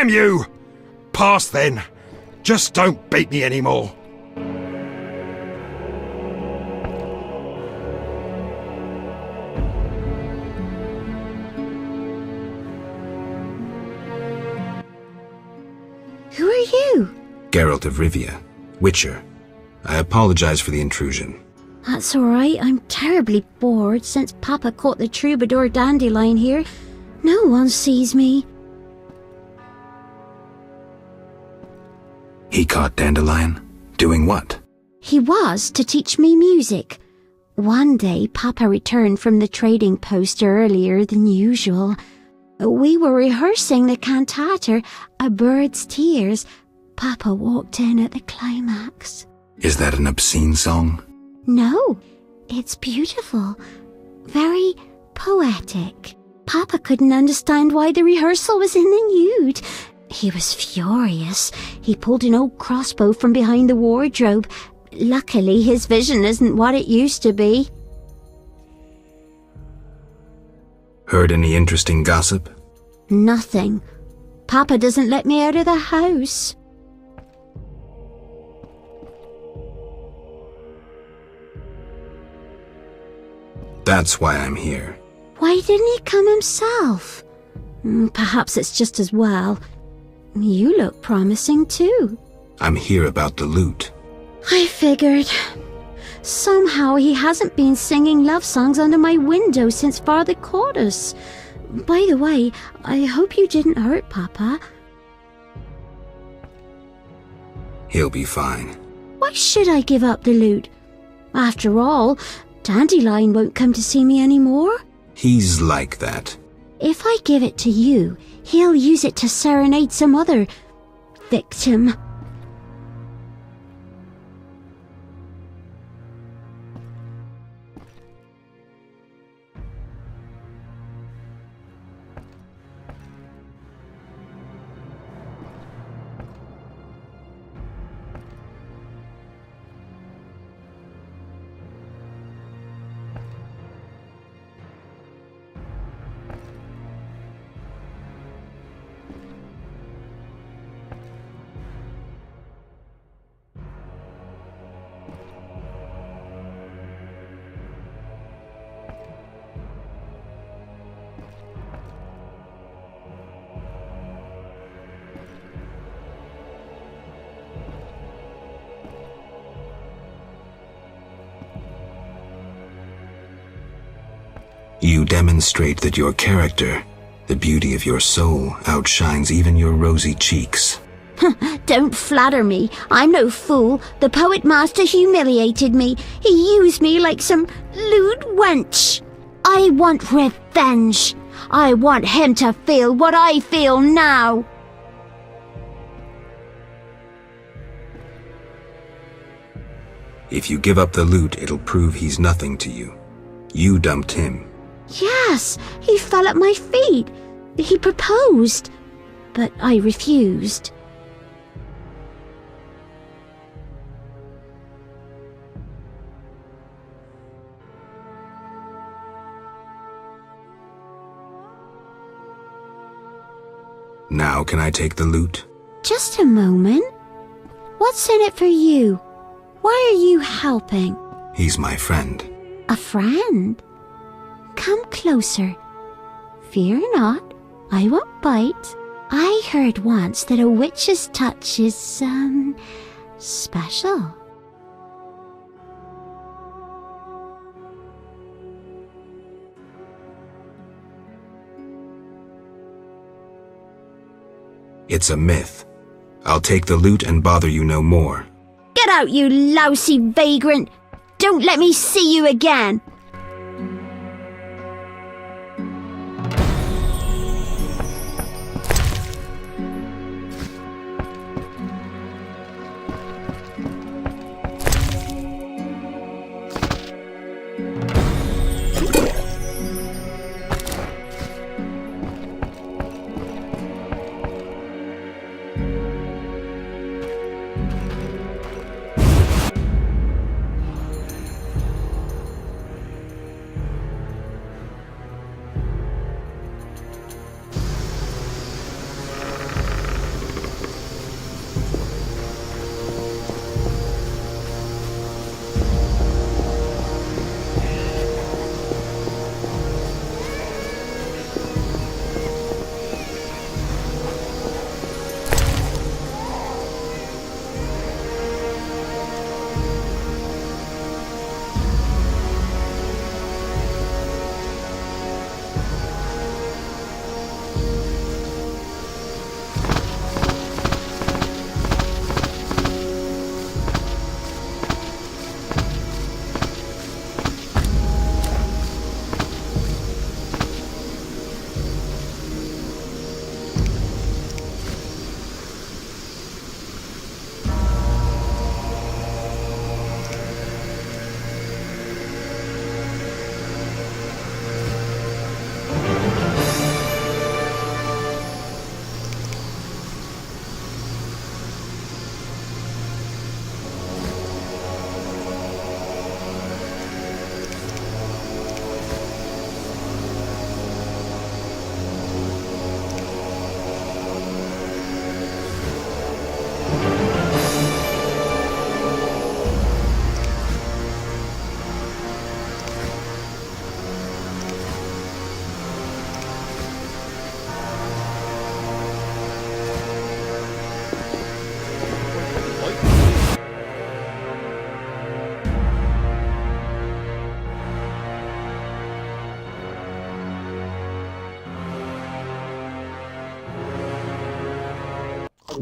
[SPEAKER 19] Damn you! Pass then. Just don't beat me anymore.
[SPEAKER 1] Who are you?
[SPEAKER 2] Geralt of Rivia, Witcher. I apologize for the intrusion.
[SPEAKER 1] That's all right. I'm terribly bored since Papa caught the troubadour Dandelion here. No one sees me.
[SPEAKER 2] He caught Dandelion? Doing what?
[SPEAKER 1] He was to teach me music. One day, Papa returned from the trading post earlier than usual. We were rehearsing the cantata, A Bird's Tears. Papa walked in at the climax.
[SPEAKER 2] Is that an obscene song?
[SPEAKER 1] No, it's beautiful. Very poetic. Papa couldn't understand why the rehearsal was in the nude. He was furious. He pulled an old crossbow from behind the wardrobe. Luckily, his vision isn't what it used to be.
[SPEAKER 2] Heard any interesting gossip?
[SPEAKER 1] Nothing. Papa doesn't let me out of the house.
[SPEAKER 2] That's why I'm here.
[SPEAKER 1] Why didn't he come himself? Perhaps it's just as well. You look promising too.
[SPEAKER 2] I'm here about the loot.
[SPEAKER 1] I figured. Somehow he hasn't been singing love songs under my window since Father caught us. By the way, I hope you didn't hurt Papa.
[SPEAKER 2] He'll be fine.
[SPEAKER 1] Why should I give up the loot? After all, Dandelion won't come to see me anymore.
[SPEAKER 2] He's like that.
[SPEAKER 1] If I give it to you, he'll use it to serenade some other victim.
[SPEAKER 2] You demonstrate that your character, the beauty of your soul, outshines even your rosy cheeks.
[SPEAKER 1] Don't flatter me. I'm no fool. The poet master humiliated me. He used me like some lewd wench. I want revenge. I want him to feel what I feel now.
[SPEAKER 2] If you give up the loot, it'll prove he's nothing to you. You dumped him.
[SPEAKER 1] Yes, he fell at my feet. He proposed, but I refused.
[SPEAKER 2] Now can I take the loot?
[SPEAKER 1] Just a moment. What's in it for you? Why are you helping?
[SPEAKER 2] He's my friend.
[SPEAKER 1] A friend? Come closer. Fear not, I won't bite. I heard once that a witch's touch is, special.
[SPEAKER 2] It's a myth. I'll take the loot and bother you no more.
[SPEAKER 1] Get out, you lousy vagrant! Don't let me see you again!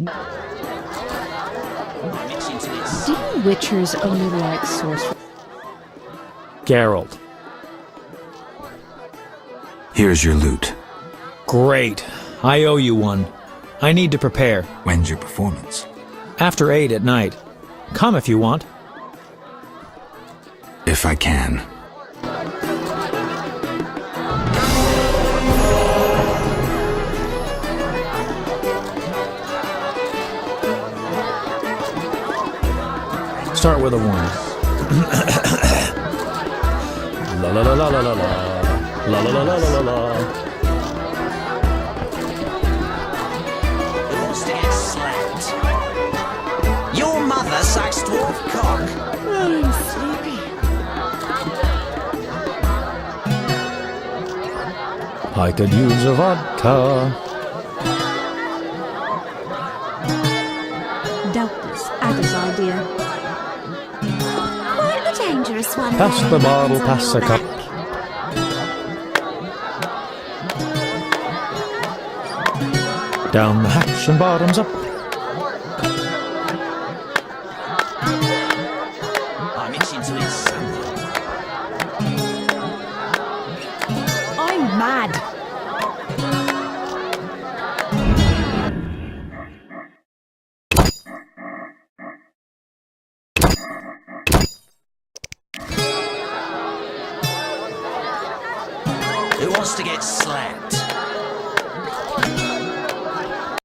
[SPEAKER 9] Didn't witchers only like sorcery?
[SPEAKER 14] Geralt.
[SPEAKER 2] Here's your loot.
[SPEAKER 14] Great. I owe you one. I need to prepare.
[SPEAKER 2] When's your performance?
[SPEAKER 14] After 8 at night. Come if you want.
[SPEAKER 2] If I can.
[SPEAKER 14] Start with a 1. La la la la la la la. La la la la la la la.
[SPEAKER 8] Who wants to get slapped? Your mother sucks dwarf cock.
[SPEAKER 1] I'm sleepy.
[SPEAKER 14] I could use a vodka.
[SPEAKER 1] Doubtless Ada's idea. Quite a dangerous one.
[SPEAKER 14] Pass the bottle, pass the cup. Down the hatch and bottoms up.
[SPEAKER 8] I'm itching to eat something.
[SPEAKER 11] I'm mad.
[SPEAKER 8] Who wants to get slapped?